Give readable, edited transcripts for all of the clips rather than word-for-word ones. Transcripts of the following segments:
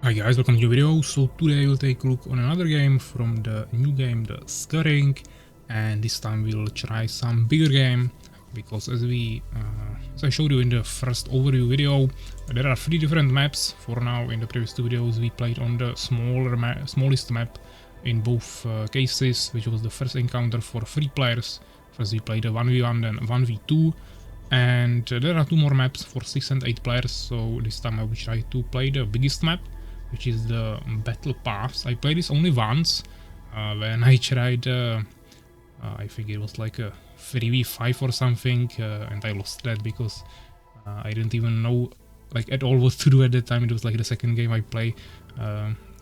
Hi guys, welcome to the video. So today we'll take a look on another game from the new game, the Scouring, and this time we'll try some bigger game because as I showed you in the first overview video, there are 3 different maps. For now, in the previous 2 videos we played on the smallest map in both cases, which was the first encounter for 3 players. First we played a 1v1, then 1v2. And there are 2 more maps for 6 and 8 players, so this time I will try to play the biggest map, which is the Battle Pass. I played this only once when I tried, I think it was like a 3v5 or something, and I lost that because I didn't even know like at all what to do at that time. It was like the second game I play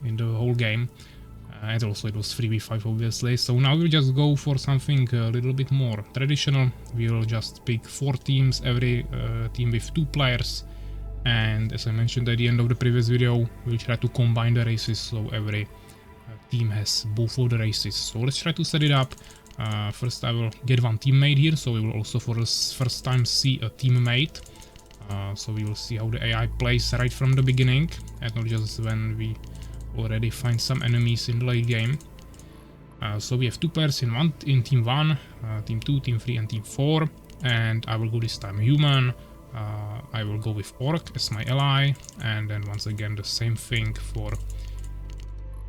in the whole game. And also it was 3v5 obviously, so now we'll just go for something a little bit more traditional. We'll just pick 4 teams, every team with 2 players, and as I mentioned at the end of the previous video, we'll try to combine the races so every team has both of the races. So let's try to set it up. First I will get one teammate here, so we will also for the first time see a teammate. So we will see how the AI plays right from the beginning, and not just when we already find some enemies in the late game. So we have 2 players in team 1, team 2, team 3 and team 4, and I will go this time human. I will go with orc as my ally, and then once again the same thing for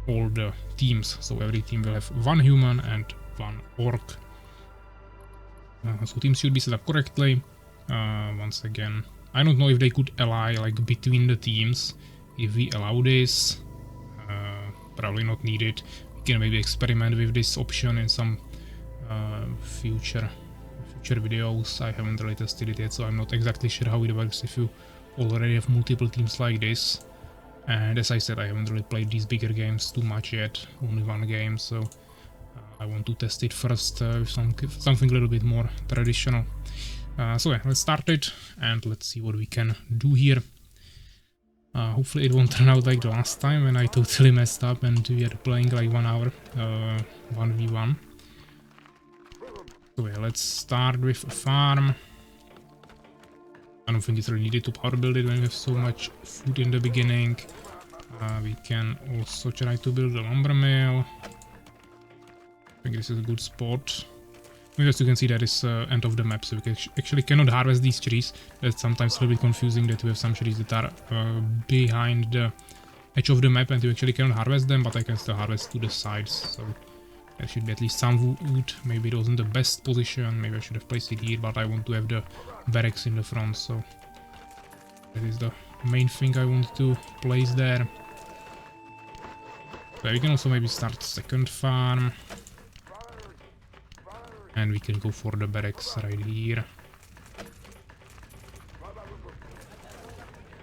all the teams. So every team will have 1 human and 1 orc. So teams should be set up correctly. Once again, I don't know if they could ally like between the teams. If we allow this, probably not needed. We can maybe experiment with this option in some future videos. I haven't really tested it yet, so I'm not exactly sure how it works if you already have multiple teams like this. And as I said, I haven't really played these bigger games too much yet, only 1 game, so I want to test it first with something a little bit more traditional. So yeah, let's start it and let's see what we can do here. Hopefully it won't turn out like the last time when I totally messed up and we are playing like 1 hour 1v1. So yeah, let's start with a farm. I don't think it's really needed to power build it when we have so much food in the beginning. We can also try to build a lumber mill. I think this is a good spot. As you can see, that is end of the map, so we actually cannot harvest these trees. That's sometimes a little bit confusing that we have some trees that are behind the edge of the map and you actually cannot harvest them, but I can still harvest to the sides, so there should be at least some wood. Maybe it wasn't the best position, maybe I should have placed it here, but I want to have the barracks in the front, so that is the main thing I want to place there. So we can also maybe start second farm. And we can go for the barracks right here.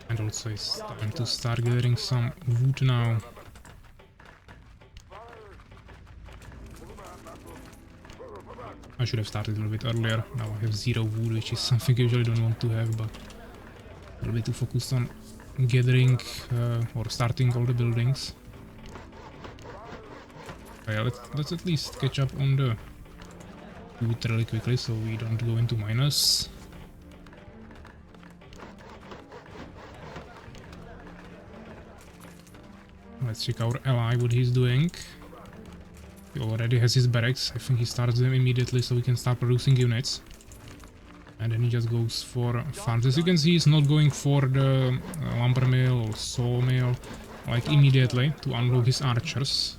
And also it's time to start gathering some wood now. I should have started a little bit earlier. Now I have 0 wood, which is something I usually don't want to have, but a little bit too focused on gathering or starting all the buildings. Yeah, let's at least catch up on the wood really quickly so we don't go into minus. Let's check our ally, what he's doing. He already has his barracks. I think he starts them immediately so we can start producing units. And then he just goes for farms. As you can see, he's not going for the lumber mill or sawmill like immediately to unlock his archers.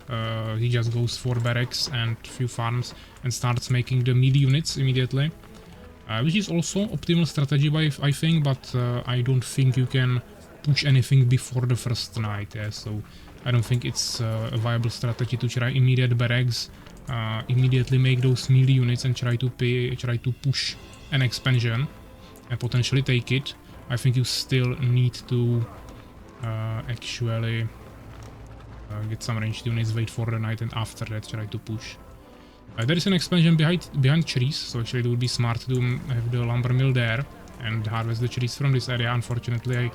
He just goes for barracks and few farms and starts making the melee units immediately, which is also optimal strategy I think, but I don't think you can push anything before the first night. Yeah, so I don't think it's a viable strategy to try immediate barracks, immediately make those melee units and try to push an expansion and potentially take it. I think you still need to actually get some ranged units, wait for the night, and after that try to push. There is an expansion behind trees, so actually it would be smart to have the lumber mill there and harvest the trees from this area. Unfortunately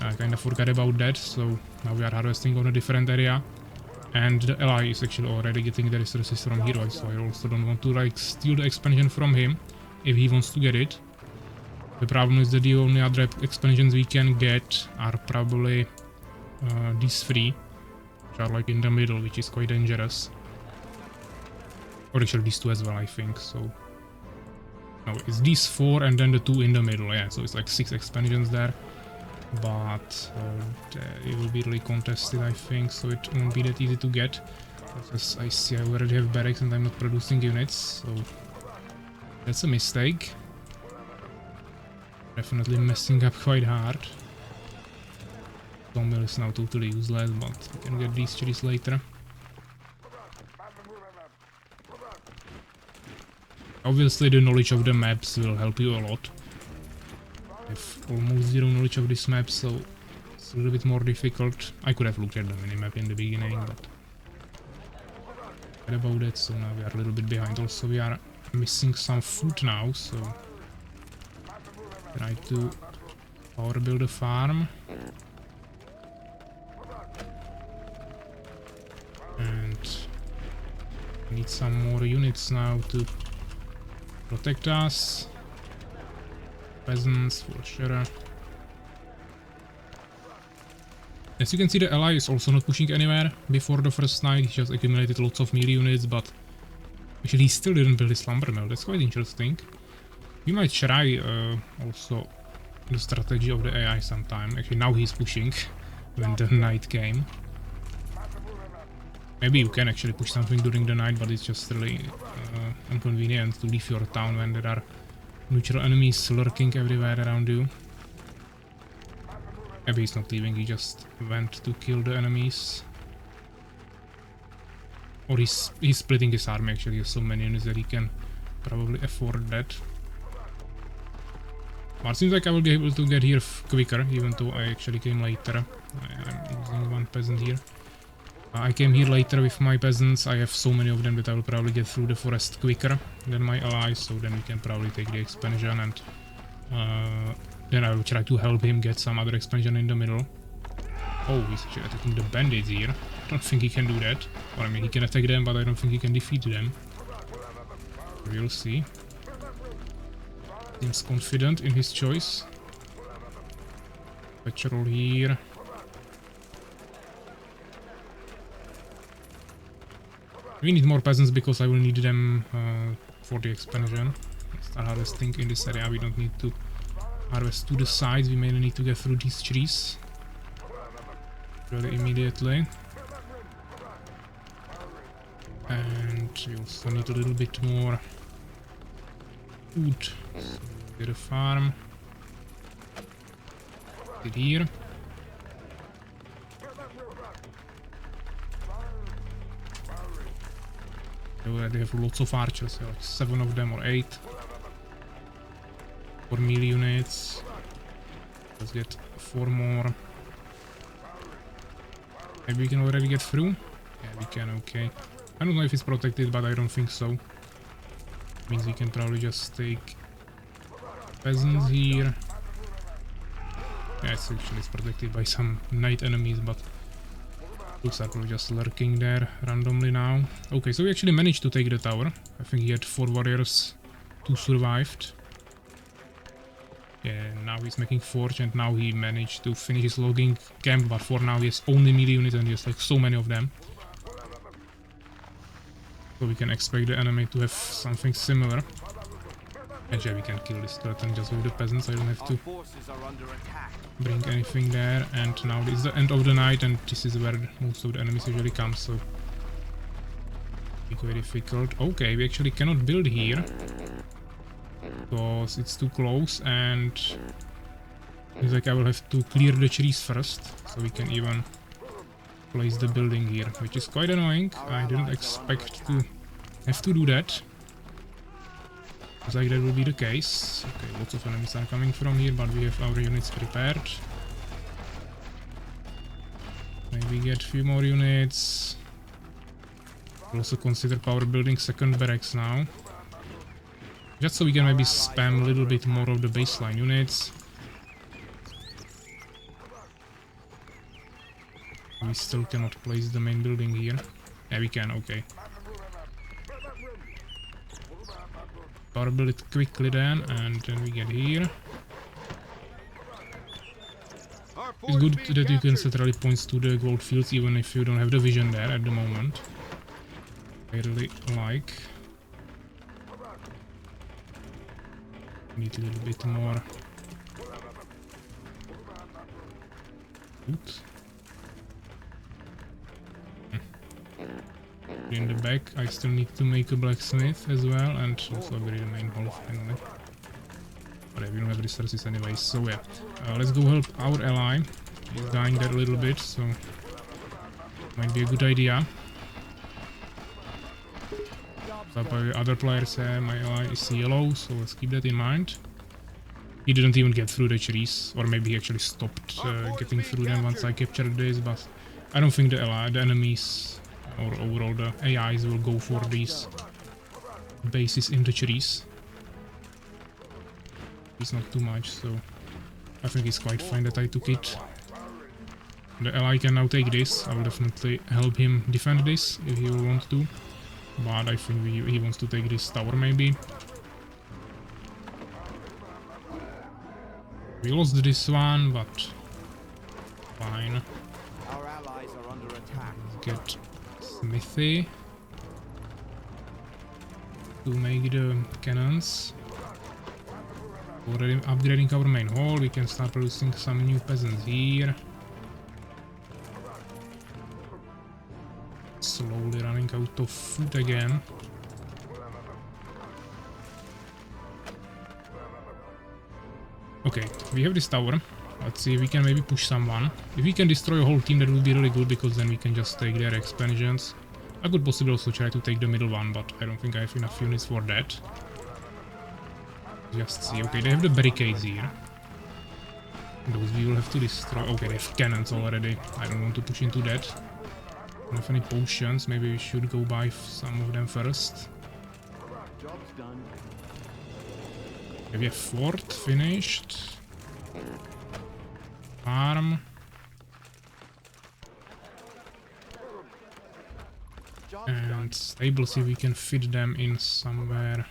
I kind of forgot about that, so now we are harvesting on a different area. And the ally is actually already getting the resources from here, so I also don't want to like steal the expansion from him if he wants to get it. The problem is that the only other expansions we can get are probably these three, which are like in the middle, which is quite dangerous. Or actually these two as well, I think, so... No, it's these four and then the two in the middle, yeah, so it's like 6 expansions there. But it will be really contested, I think, so it won't be that easy to get. Because I see I already have barracks and I'm not producing units, so... That's a mistake. Definitely messing up quite hard. Sawmill is now totally useless, but we can get these trees later. Obviously the knowledge of the maps will help you a lot. I have almost zero knowledge of this map, so it's a little bit more difficult. I could have looked at the minimap in the beginning, but... Forget about that, so now we are a little bit behind. Also we are missing some food now, so... Try to power build a farm. And we need some more units now to protect us. Peasants for sure. As you can see, the ally is also not pushing anywhere before the first night. He just accumulated lots of melee units, but actually he still didn't build his lumber mill. That's quite interesting. We might try also the strategy of the AI sometime. Actually now he's pushing when the night came. Maybe you can actually push something during the night, but it's just really inconvenient to leave your town when there are neutral enemies lurking everywhere around you. Maybe he's not leaving, he just went to kill the enemies. Or he's splitting his army actually, he has so many units that he can probably afford that. But it seems like I will be able to get here quicker, even though I actually came later. I'm losing one peasant here. I came here later with my peasants. I have so many of them that I will probably get through the forest quicker than my allies, so then we can probably take the expansion and then I will try to help him get some other expansion in the middle. Oh, he's actually attacking the bandits here. I don't think he can do that. Or I mean, he can attack them, but I don't think he can defeat them. We'll see. Seems confident in his choice. Patrol here. We need more peasants because I will need them for the expansion. Start harvesting in this area. We don't need to harvest to the sides. We mainly need to get through these trees really immediately. And we also need a little bit more food. So get a farm. Get here. They have lots of archers, like 7 of them or 8. 4 melee units. Let's get 4 more. Maybe we can already get through? Yeah, we can, okay. I don't know if it's protected, but I don't think so. Means we can probably just take peasants here. Yeah, it's actually protected by some night enemies, but looks like we're just lurking there randomly now. Okay, so we actually managed to take the tower. I think he had 4 warriors, 2 survived. Yeah, now he's making forge and now he managed to finish his logging camp, but for now he has only melee units and he has like so many of them. So we can expect the enemy to have something similar. Actually, we can kill this skeleton just with the peasants. I don't have to bring anything there. And now this is the end of the night and this is where most of the enemies usually come, so it's very difficult. Okay, we actually cannot build here because it's too close and it's like I will have to clear the trees first so we can even place the building here, which is quite annoying. I didn't expect to have to do that. Looks like that will be the case. Okay, lots of enemies are coming from here, but we have our units prepared. Maybe get a few more units. We'll also consider power building second barracks now. Just so we can maybe spam a little bit more of the baseline units. We still cannot place the main building here. Yeah, we can, okay. Power build it quickly then, and then we get here. It's good that you can set rally points to the gold fields even if you don't have the vision there at the moment. I really like. Need a little bit more food. In the back, I still need to make a blacksmith as well, and also upgrade the main hall finally. But we don't have resources anyway, so yeah. Let's go help our ally. He's dying there a little bit, so might be a good idea. But by other players, my ally is yellow, so let's keep that in mind. He didn't even get through the trees, or maybe he actually stopped getting through them once I captured this, but I don't think the enemies or overall the AIs will go for these bases in the trees. It's not too much, so I think it's quite fine that I took it. The ally can now take this. I will definitely help him defend this if he will want to. But I think he wants to take this tower maybe. We lost this one, but fine. Our allies are under attack. Get smithy to make the cannons. Already upgrading our main hall, we can start producing some new peasants here. Slowly running out of food again. Okay, we have this tower. Let's see if we can maybe push someone. If we can destroy a whole team, that would be really good, because then we can just take their expansions. I could possibly also try to take the middle one, but I don't think I have enough units for that. Just see. Okay, they have the barricades here. Those we will have to destroy. Okay, they have cannons already. I don't want to push into that. Don't have any potions. Maybe we should go buy some of them first. Job's done. Okay, we have fort finished. Farm. And stables, if we can fit them in somewhere.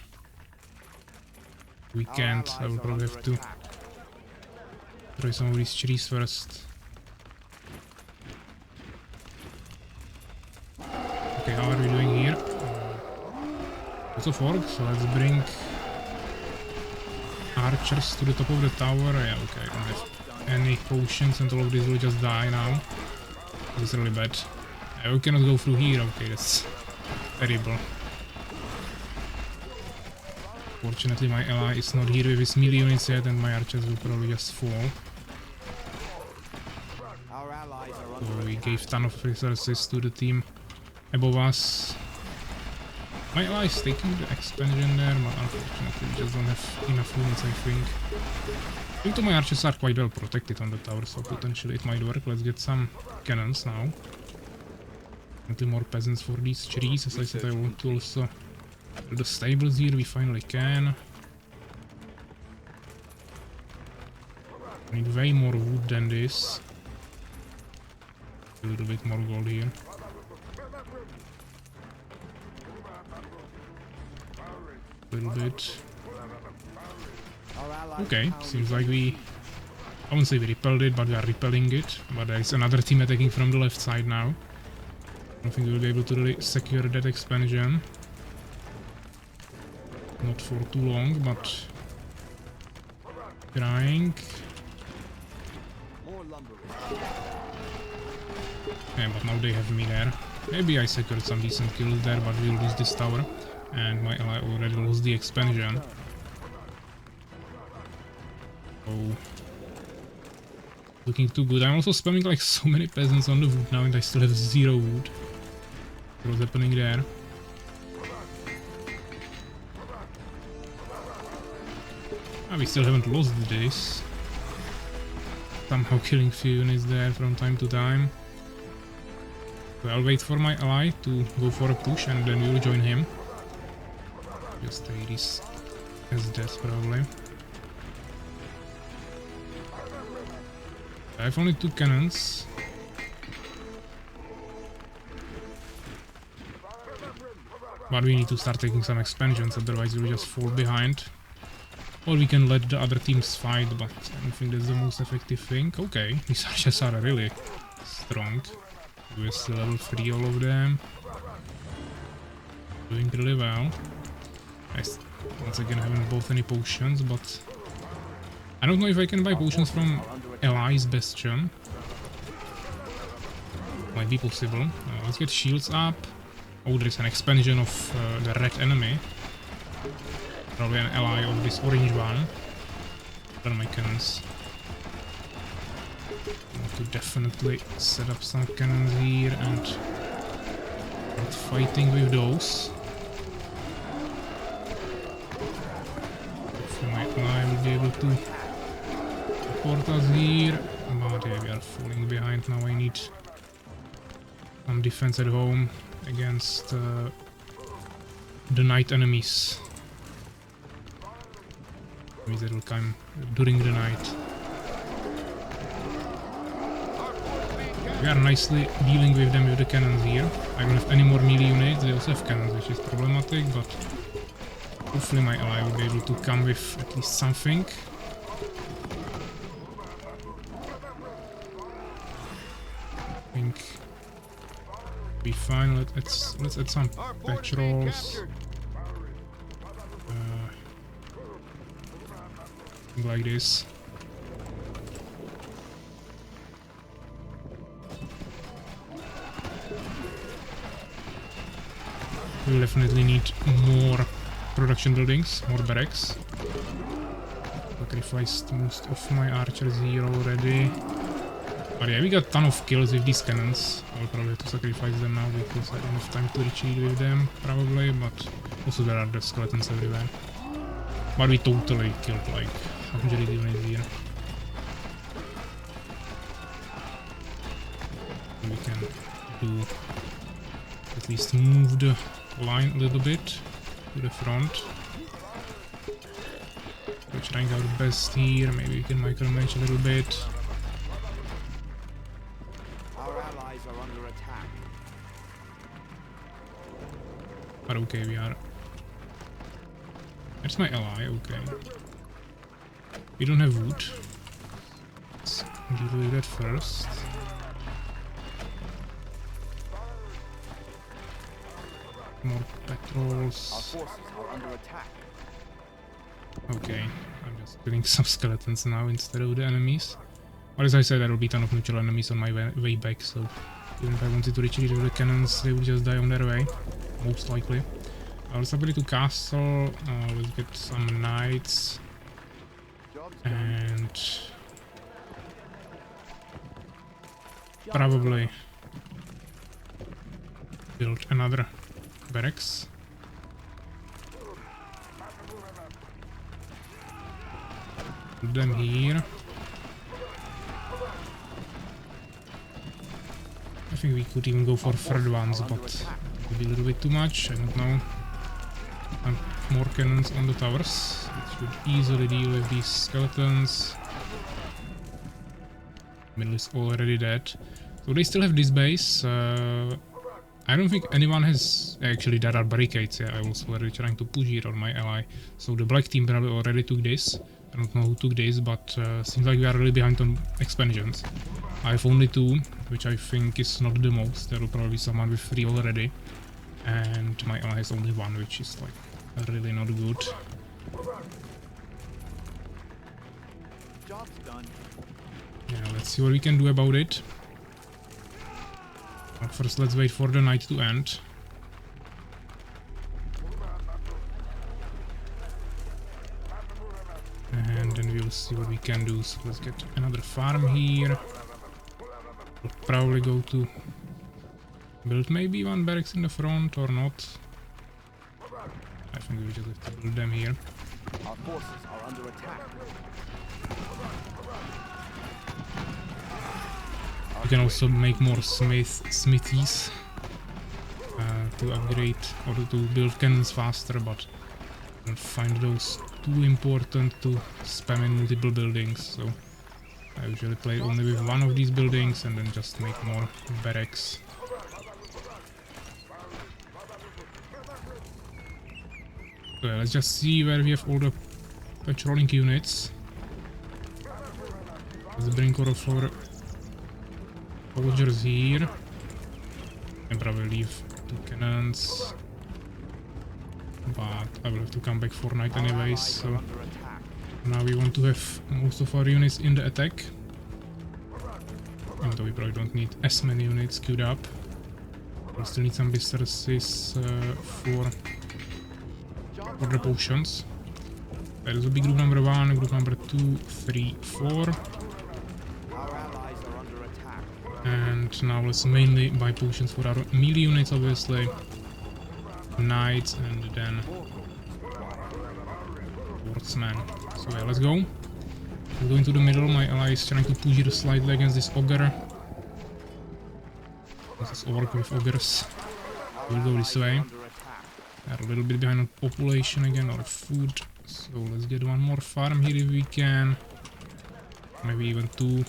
We can't. I will probably have to destroy some of these trees first. Okay, how are we doing here? Lots of orcs, so let's bring archers to the top of the tower. Yeah, okay, I don't have any potions and all of this will just die now. This is really bad. We cannot go through here. Okay, that's terrible. Fortunately, my ally is not here with his melee units yet, and my archers will probably just fall. So we gave ton of resources to the team above us. My ally is taking the expansion there, but unfortunately we just don't have enough units, I think. I think my archers are quite well protected on the tower, so potentially it might work. Let's get some cannons now. Definitely more peasants for these trees. As I said, I want to also build the stables here. We finally can. I need way more wood than this. A little bit more gold here. A little bit. Okay, seems like I won't say we repelled it, but we are repelling it. But there is another team attacking from the left side now. I don't think we will be able to really secure that expansion. Not for too long, but trying. Yeah, but now they have me there. Maybe I secured some decent kills there, but we'll lose this tower. And my ally already lost the expansion. Oh. Looking too good. I'm also spamming like so many peasants on the wood now and I still have 0 wood. What's happening there? Ah, we still haven't lost this. Somehow killing few units there from time to time. So I'll wait for my ally to go for a push and then we will join him. Just take this as death probably. I have only 2 cannons. But we need to start taking some expansions, otherwise we'll just fall behind. Or we can let the other teams fight, but I don't think that's the most effective thing. Okay, these archers are really strong. We're still level 3, all of them. Doing really well. Once again, I haven't bought any potions, but I don't know if I can buy potions from Allies Bastion. Might be possible. Let's get shields up. Oh, there is an expansion of the red enemy. Probably an ally of this orange one. Then my cannons. I want to definitely set up some cannons here and start fighting with those. Hopefully my ally will be able to support us here. But yeah, we are falling behind now. I need some defense at home against the night enemies. Maybe they will come during the night. We are nicely dealing with them with the cannons here. I don't have any more melee units, they also have cannons, which is problematic, but hopefully my ally will be able to come with at least something. I think be fine. Let's add some patrols. Like this. We'll definitely need more production buildings, more barracks. Sacrificed most of my archers here already. But yeah, we got a ton of kills with these cannons. I'll probably have to sacrifice them now because I don't have time to retreat with them, probably, but also there are the skeletons everywhere. But we totally killed like 100 units here. We can do at least move the line a little bit to the front. We're trying our best here, maybe we can micromanage a little bit. Our allies are under attack. But okay, we are... That's my ally, okay. We don't have wood. Let's deal with that first. More patrols. Our forces are under attack. Okay, I'm just killing some skeletons now instead of the enemies. But as I said, there will be a ton of neutral enemies on my way back, so even if I wanted to retreat with the cannons, they would just die on their way, most likely. Let's upgrade to castle, let's get some knights. And probably build another barracks. Put them here. I think we could even go for third ones, but it would be a little bit too much, I don't know. And more cannons on the towers. It should easily deal with these skeletons. Middle is already dead. So they still have this base. I don't think anyone has... Actually, there are barricades. Yeah, I was already trying to push here on my ally. So the black team probably already took this. I don't know who took this, but seems like we are really behind on expansions. I have only 2, which I think is not the most. There will probably be someone with 3 already. And my ally has only 1, which is like really not good. Job's done. Yeah, let's see what we can do about it. But first, let's wait for the night to end. And then we'll see what we can do. So let's get another farm here. We'll probably go to build maybe one barracks in the front or not. I think we just have to build them here. Our forces are under attack. You can also make more smithies to upgrade or to build cannons faster, but I don't find those too important to spam in multiple buildings, so I usually play only with one of these buildings and then just make more barracks. So yeah, let's just see where we have all the patrolling units. Let's bring all of our soldiers here. And probably leave 2 cannons. But I will have to come back for night anyways, so now we want to have most of our units in the attack. Even though we probably don't need as many units queued up. We'll still need some resources for the potions. This will be group number 1, group number 2, 3, 4. And now let's mainly buy potions for our melee units, obviously. Knights and then swordsmen. So yeah, let's go. We'll go into the middle. My ally is trying to push it slightly against this ogre. This is orc with ogres. We'll go this way. They're a little bit behind on population again, or food. So let's get one more farm here if we can. Maybe even 2.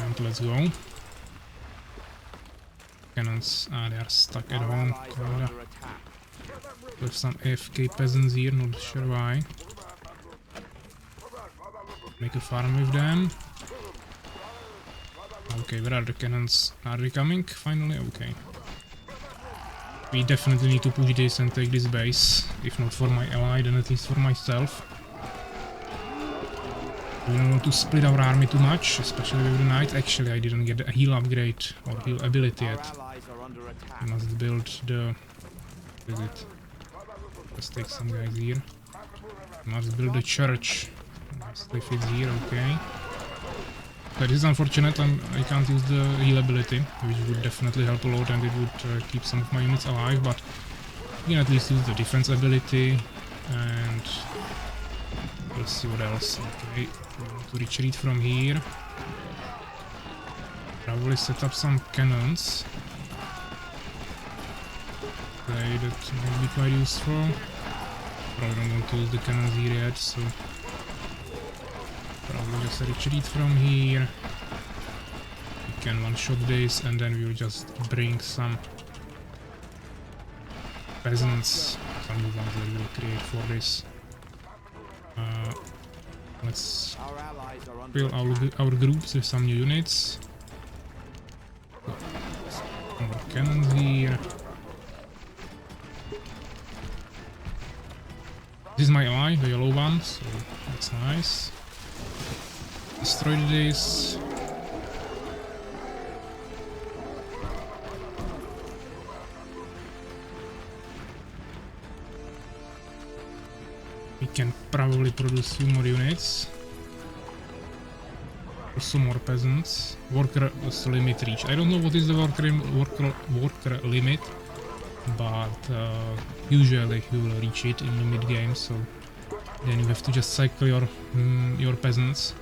And let's go. Cannons, they are stuck at home, kinda. With some AFK peasants here, not sure why. Make a farm with them. Okay, where are the cannons? Are they coming? Finally? Okay. We definitely need to push this and take this base. If not for my ally, then at least for myself. We don't want to split our army too much, especially with the knight. Actually, I didn't get a heal upgrade or heal ability yet. I must build the... What is it? Let's take some guys here. Must build a church. Must leave it here, okay. That is unfortunate, I can't use the heal ability, which would definitely help a lot and it would keep some of my units alive, but you can at least use the defense ability and we'll see what else. Okay, we want to retreat from here. Probably set up some cannons. Okay, that might be quite useful. Probably don't want to use the cannons here yet, so probably just retreat from here. We can one-shot this and then we will just bring some peasants, some new ones that we will create for this. Let's fill our groups with some new units. More cannons here. This is my ally, the yellow one, so that's nice. Destroy this. We can probably produce few more units. Also more peasants. Worker limit reached. I don't know what is the worker limit, but usually you will reach it in the mid game. So then you have to just cycle your peasants.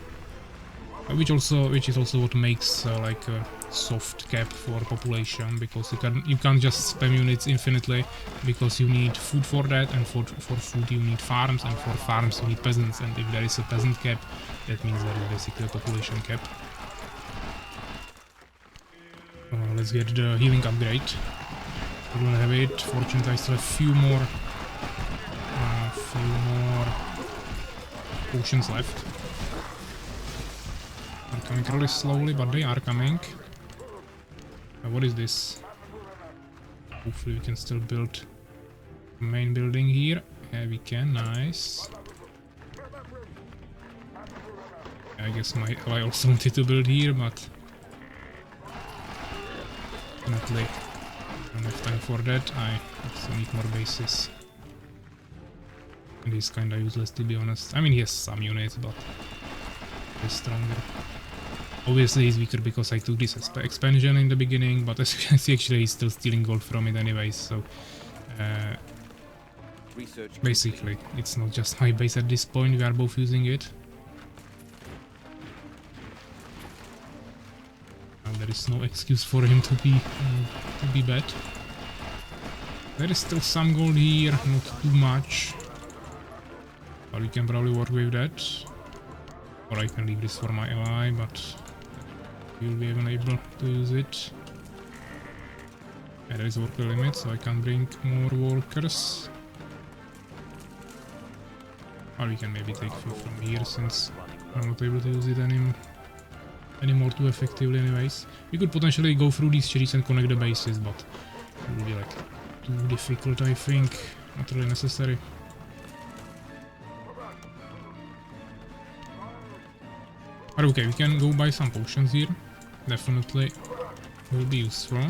Which is also what makes like a soft cap for population, because you can't just spam units infinitely, because you need food for that, and for food you need farms, and for farms you need peasants, and if there is a peasant cap, that means there is basically a population cap. Let's get the healing upgrade. We don't have it. Fortunately, I still have few more potions left. They're coming really slowly, but they are coming. What is this? Hopefully we can still build the main building here. Yeah, we can. Nice. I guess my ally also wanted to build here, but definitely don't have time for that. I also need more bases. And he's kinda useless, to be honest. I mean, he has some units, but he's stronger. Obviously he's weaker because I took this expansion in the beginning, but as you can see, actually he's still stealing gold from it anyways, so basically it's not just my base at this point, we are both using it. And there is no excuse for him to be bad. There is still some gold here, not too much, but we can probably work with that. Or I can leave this for my ally, but we'll be even able to use it. And there is worker limit, so I can bring more workers. Or we can maybe take few from here, since I'm not able to use it anymore too effectively anyways. We could potentially go through these trees and connect the bases, but it would be like too difficult, I think. Not really necessary. But okay, we can go buy some potions here. Definitely will be useful.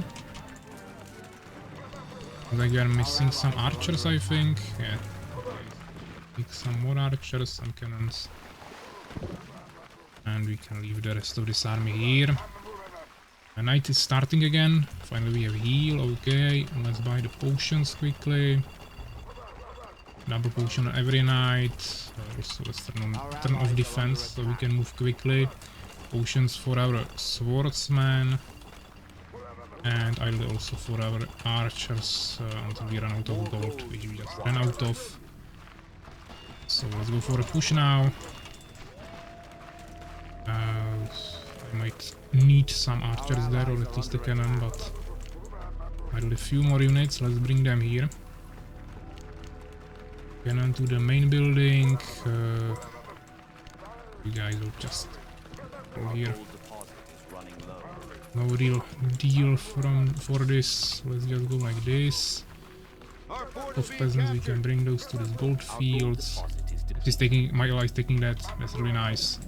Like we are missing some archers, I think. Yeah. Pick some more archers, some cannons. And we can leave the rest of this army here. The night is starting again. Finally we have heal, okay. Let's buy the potions quickly. Double potion every night. Also let's turn off defense so we can move quickly. Potions for our swordsman. And idle also for our archers until we run out of gold, which we just ran out of. So let's go for a push now. I might need some archers there, or at least a cannon, but I need a few more units. Let's bring them here. Cannon to the main building. You guys will just go here. No real deal for this. Let's just go like this. Of peasants, we can bring those to these gold fields. He's taking, my ally is taking that. That's really nice.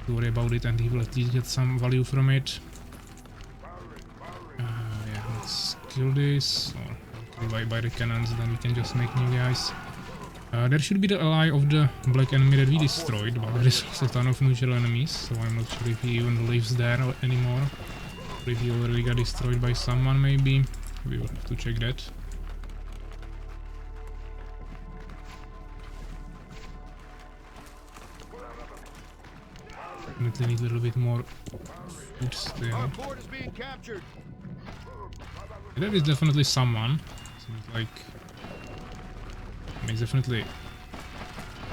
Don't worry about it, and he will at least get some value from it. Yeah, let's kill this. Or by the cannons, then we can just make new guys. There should be the ally of the black enemy that we destroyed, but there is also a ton of neutral enemies, so I'm not sure if he even lives there anymore. Or if he already got destroyed by someone, maybe. We will have to check that. Definitely need a little bit more food still. There is definitely someone. Seems like he's definitely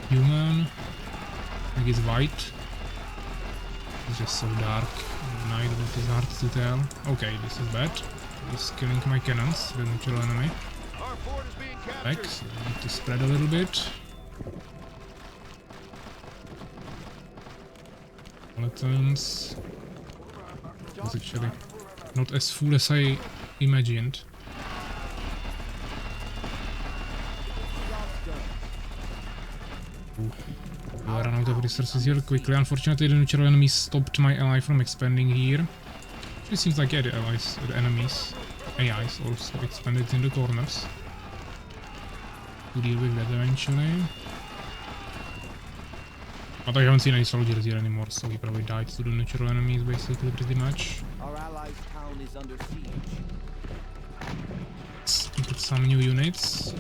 human. I think he's white. It's just so dark at night that it's hard to tell. Okay, this is bad. He's killing my cannons, the neutral enemy. Back, so I need to spread a little bit. Skeletons. Was actually not as full as I imagined. I ran out of resources here quickly. Unfortunately, the neutral enemies stopped my ally from expanding here. It seems like, yeah, the allies, the enemies, AIs also expanded in the corners. To deal with that eventually. But I haven't seen any soldiers here anymore, so he probably died to the natural enemies basically pretty much. Our allies' town is under siege. Let's get some new units.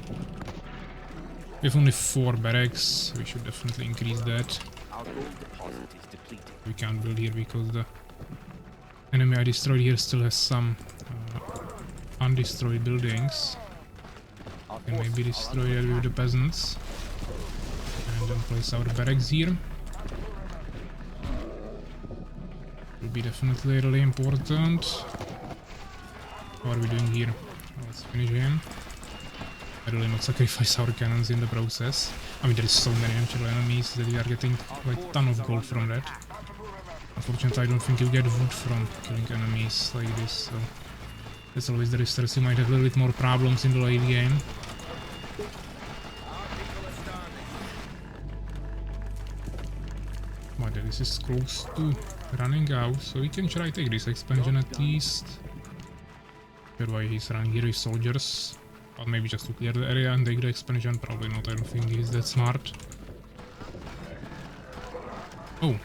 We have only 4 barracks, we should definitely increase that. Our gold deposit is depleted. We can't build here because the enemy I destroyed here still has some undestroyed buildings. We can maybe destroy it with the peasants. And then place our barracks here. Will be definitely really important. What are we doing here? Let's finish him. I really not sacrifice our cannons in the process. I mean, there is so many natural enemies that we are getting like a ton of gold from that. Unfortunately, I don't think you get wood from killing enemies like this, so that's always the risk. You might have a little bit more problems in the late game. But this is close to running out, so we can try take this expansion at least. That's why he's running here with soldiers. Or maybe just to clear the area and take the expansion. Probably not, I don't think he's that smart. Oh,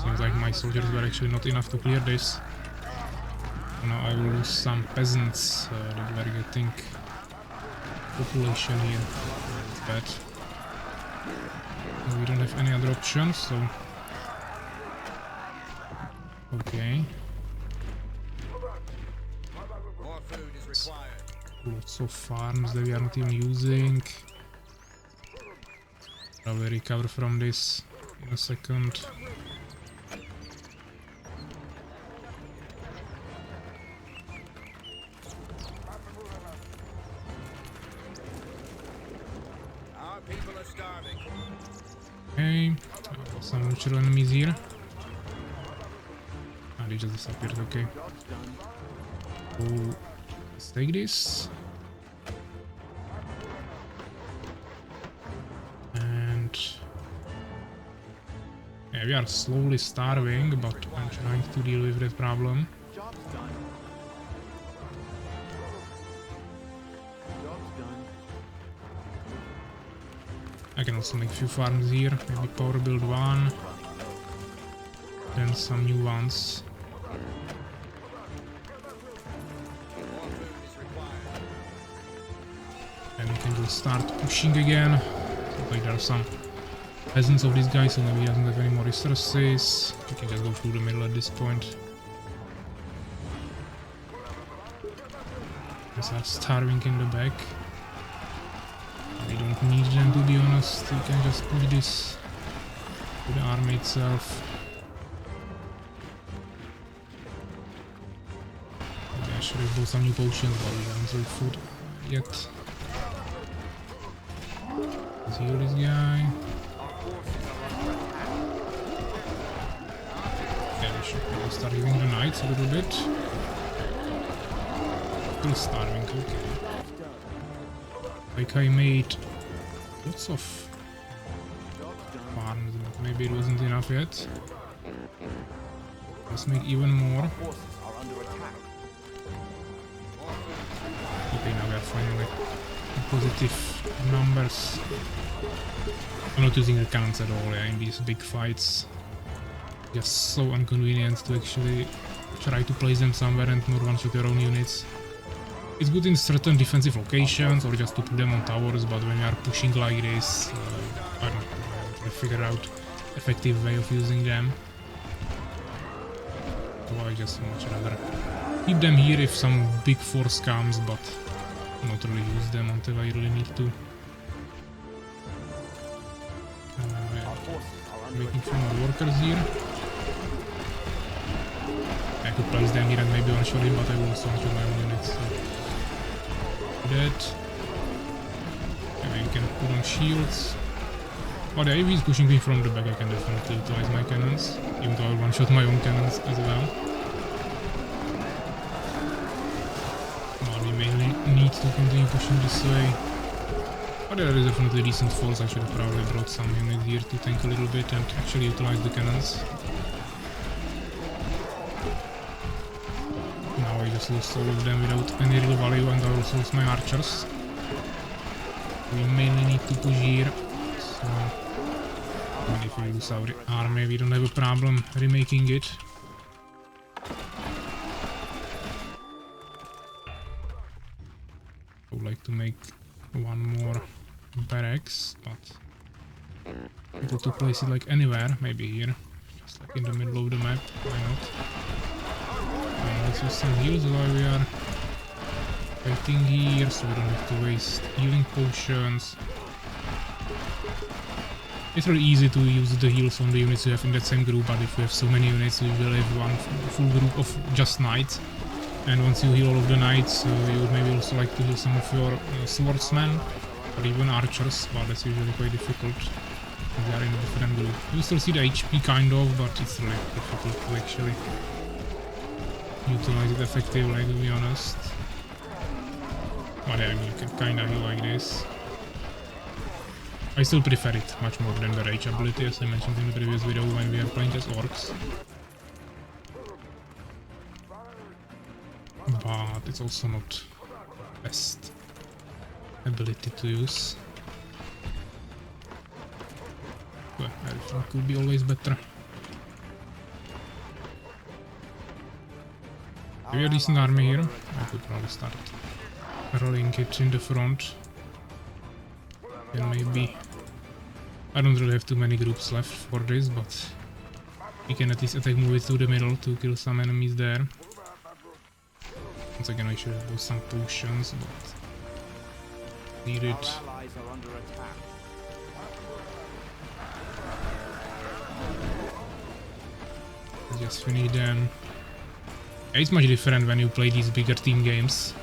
seems like my soldiers were actually not enough to clear this. Now I will lose some peasants that were getting population here. That's bad. We don't have any other options, so... Okay. More food is required. Lots of farms that we are not even using. Probably recover from this in a second. natural enemies here. Ah, they just disappeared, okay. So, let's take this. And... yeah, we are slowly starving, but I'm trying to deal with that problem. Job's done. Job's done. I can also make a few farms here, maybe power build one, then some new ones. And we can just start pushing again. Looks like there are some peasants of this guy, so maybe he doesn't have any more resources. We can just go through the middle at this point. These are starving in the back. We don't need them, to be honest. We can just push this to the army itself. Maybe I should have bought some new potions, but we haven't sold food yet. Let's heal this guy. Okay, we should probably start healing the knights a little bit. Still starving, okay. Like I made lots of farms, but maybe it wasn't enough yet. Let's make even more. Forces are under attack. Okay, now we are finally in positive numbers. I'm not using the cannons at all, yeah, in these big fights. Just so inconvenient to actually try to place them somewhere and not one-shot your own units. It's good in certain defensive locations or just to put them on towers, but when you are pushing like this, I don't know, I have to figure out effective way of using them. So I just much rather keep them here if some big force comes, but not really use them until I really need to. Our forces are under Making attack. some more workers here. I could place them here and maybe one-shot him, but I will also one-shot my own units. So. That. Maybe you can put on shields. But yeah, if he's pushing me from the back, I can definitely utilize my cannons, even though I will one-shot my own cannons as well. But we mainly need to continue pushing this way. But there is definitely decent force. I should have probably brought some units here to tank a little bit and actually utilize the cannons. Now I just lost all of them without any real value, and I also lost my archers. We mainly need to push here, so even if we lose our army, we don't have a problem remaking it. I would like to make one more barracks, but able to place it like anywhere, maybe here, just like in the middle of the map, why not? Let's use some heals while we are fighting here, so we don't have to waste healing potions. It's really easy to use the heals on the units you have in that same group, but if we have so many units, we will have one full group of just knights. And once you heal all of the knights, you would maybe also like to heal some of your swordsmen, or even archers, but that's usually quite difficult. They are in a different group. You still see the HP kind of, but it's really difficult to actually utilize it effectively, to be honest. But yeah, I mean, you can kinda heal like this. I still prefer it much more than the rage ability, as I mentioned in the previous video when we are playing as orcs. But it's also not best ability to use. But everything could be always better. We have a decent army here. I could probably start rolling it in the front. Then maybe... I don't really have too many groups left for this, but we can at least attack move it to the middle to kill some enemies there. Once again, I should have bought some potions, but need it. Our allies are under attack. Just finish them. Yeah, it's much different when you play these bigger team games.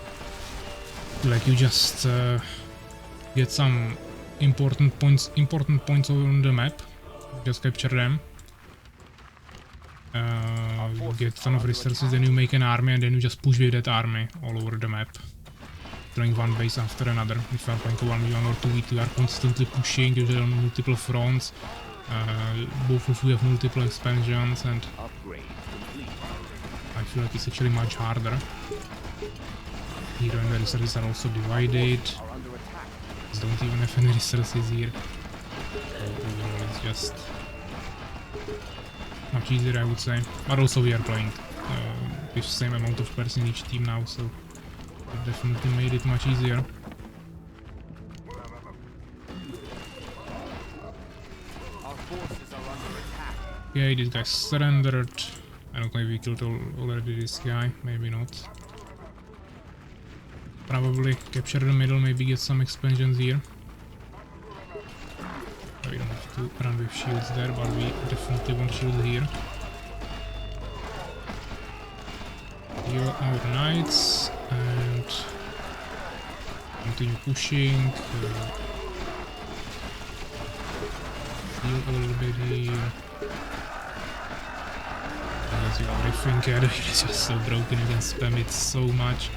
Like you just get some important points on the map, just capture them, You get ton of resources, then you make an army and then you just push with that army all over the map. Throwing one base after another. If you are playing a 1v1 or 2v2, you are constantly pushing, usually on multiple fronts. Both of you have multiple expansions and I feel like it's actually much harder. Here and the resources are also divided. Don't even have any resources here. So overall it's just much easier, I would say. But also we are playing with the same amount of players in each team now, so it definitely made it much easier. Okay, this guy surrendered. I don't know if we killed already this guy, maybe not. Probably capture the middle, maybe get some expansions here. We don't have to run with shields there, but we definitely want shields here. Heal our knights and continue pushing. Heal a little bit here. As you everything here is just so broken, you can spam it so much.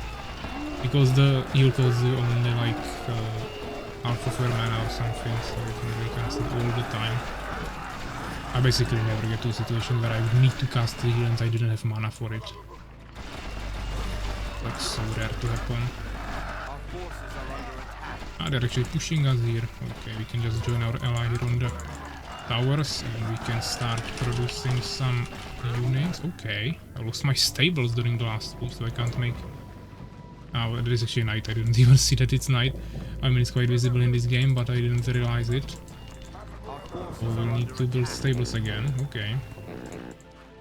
Because the heal costs you only like half of your mana or something, so you can really cast it all the time. I basically never get to a situation where I would need to cast the heal and I didn't have mana for it. That's so rare to happen. Ah, they're actually pushing us here. Okay, we can just join our ally here on the towers and we can start producing some units. Okay, I lost my stables during the last push, so I can't make... Oh, there is actually night. I didn't even see that it's night. I mean, it's quite visible in this game, but I didn't realize it. So we'll need to build stables again. Okay.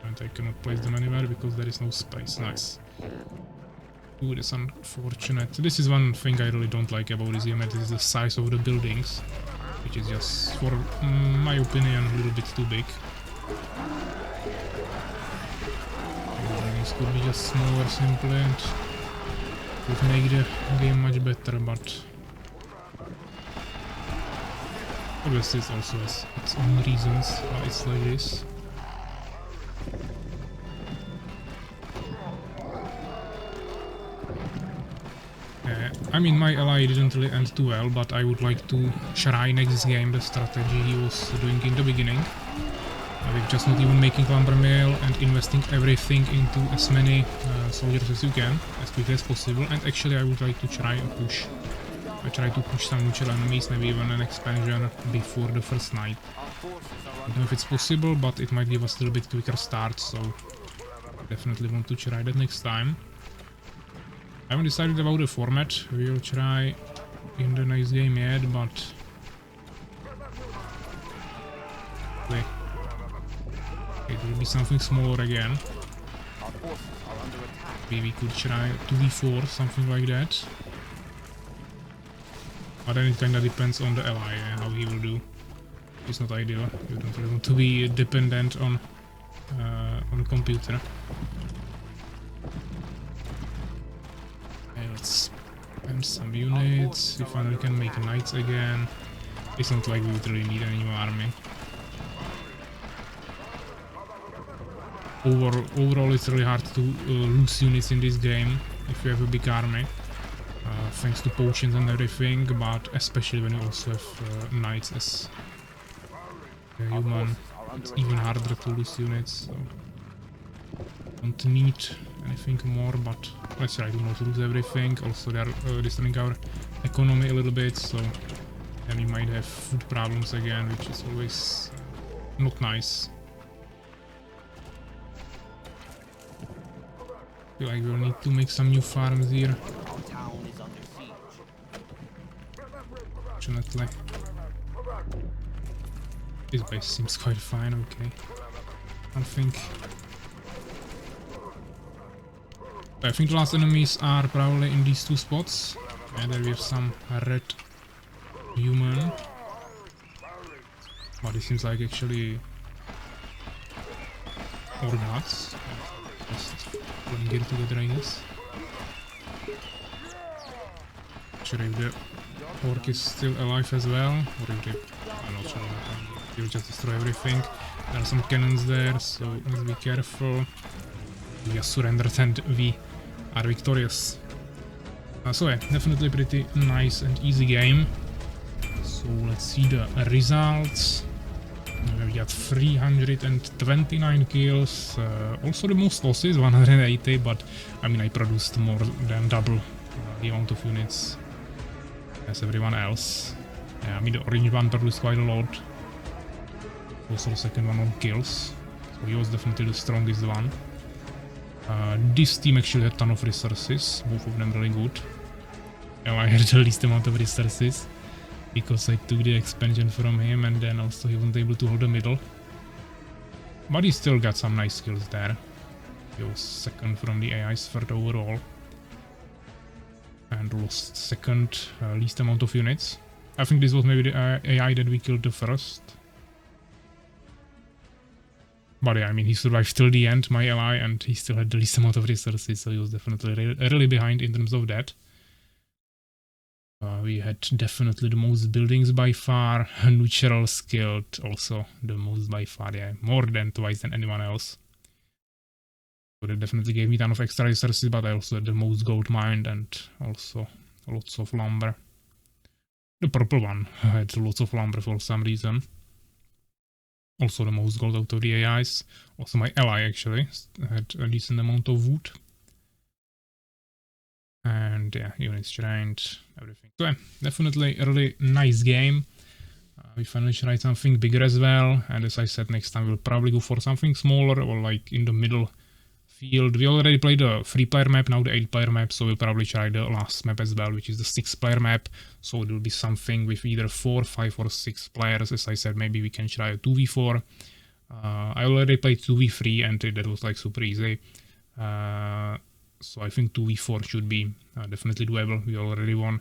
And I cannot place them anywhere because there is no space. Nice. Ooh, that's unfortunate. This is one thing I really don't like about this game. This is the size of the buildings, which is just, for my opinion, a little bit too big. The buildings could be just smaller, simply, and would make the game much better, but obviously it also has its own reasons why it's like this. I mean, my ally didn't really end too well, but I would like to try next game the strategy he was doing in the beginning. With just not even making lumber mill and investing everything into as many soldiers as you can, as quickly as possible. And actually I would like to try and push. I try to push some neutral enemies, maybe even an expansion before the first night. I don't know if it's possible, but it might give us a little bit quicker start, so definitely want to try that next time. I haven't decided about the format. We'll try in the next game yet, but wait. It will be something smaller again. Maybe we could try 2v4, something like that. But then it kinda depends on the ally, how he will do. It's not ideal. You don't really want to be dependent on the computer. Okay, let's spam some units. We finally can make knights again. It's not like we would really need any new army. Overall, it's really hard to lose units in this game if you have a big army, thanks to potions and everything, but especially when you also have knights as a human, it's even harder to lose units, so don't need anything more, but let's try to not lose everything. Also, they are destroying our economy a little bit, so then we might have food problems again, which is always not nice. I feel like we'll need to make some new farms here. Fortunately. This base seems quite fine, okay. I think the last enemies are probably in these two spots. And there we have some red human. But it seems like actually ornats. Just playing here together, I guess. Sure if the orc is still alive as well, or if they... I'm not sure. He'll just destroy everything. There are some cannons there, so let's be careful. We just surrendered and we are victorious. So yeah, definitely pretty nice and easy game. So let's see the results. We got 329 kills, also the most losses, 180, but I mean I produced more than double the amount of units as everyone else. Yeah, I mean the orange one produced quite a lot. Also the second one on kills, so he was definitely the strongest one. This team actually had a ton of resources, both of them really good. Yeah, I had the least amount of resources, because I took the expansion from him and then also he wasn't able to hold the middle. But he still got some nice skills there. He was second from the AIs third overall. And lost second least amount of units. I think this was maybe the AI that we killed the first. But yeah, I mean he survived till the end, my ally, and he still had the least amount of resources, so he was definitely really behind in terms of that. We had definitely the most buildings by far, neutral skilled also the most by far, yeah, more than twice than anyone else. So that definitely gave me a ton of extra resources, but I also had the most gold mined and also lots of lumber. The purple one had lots of lumber for some reason. Also the most gold out of the AIs. Also my ally actually had a decent amount of wood. And yeah, units trained, everything. So yeah, definitely a really nice game. We finally tried something bigger as well, and as I said, next time we'll probably go for something smaller or like in the middle field. We already played the 3-player map, now the 8-player map, so we'll probably try the last map as well, which is the 6-player map. So it will be something with either 4, 5 or 6 players. As I said, maybe we can try a 2v4. I already played 2v3 and that was like super easy. So I think 2v4 should be definitely doable. We already won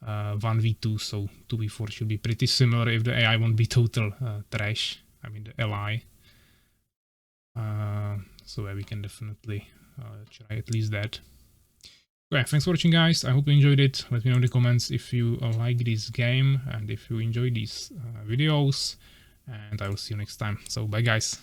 1v2, so 2v4 should be pretty similar if the AI won't be total trash. I mean the ally. So yeah, we can definitely try at least that. So yeah, thanks for watching guys. I hope you enjoyed it. Let me know in the comments if you like this game and if you enjoy these videos. And I will see you next time. So bye guys.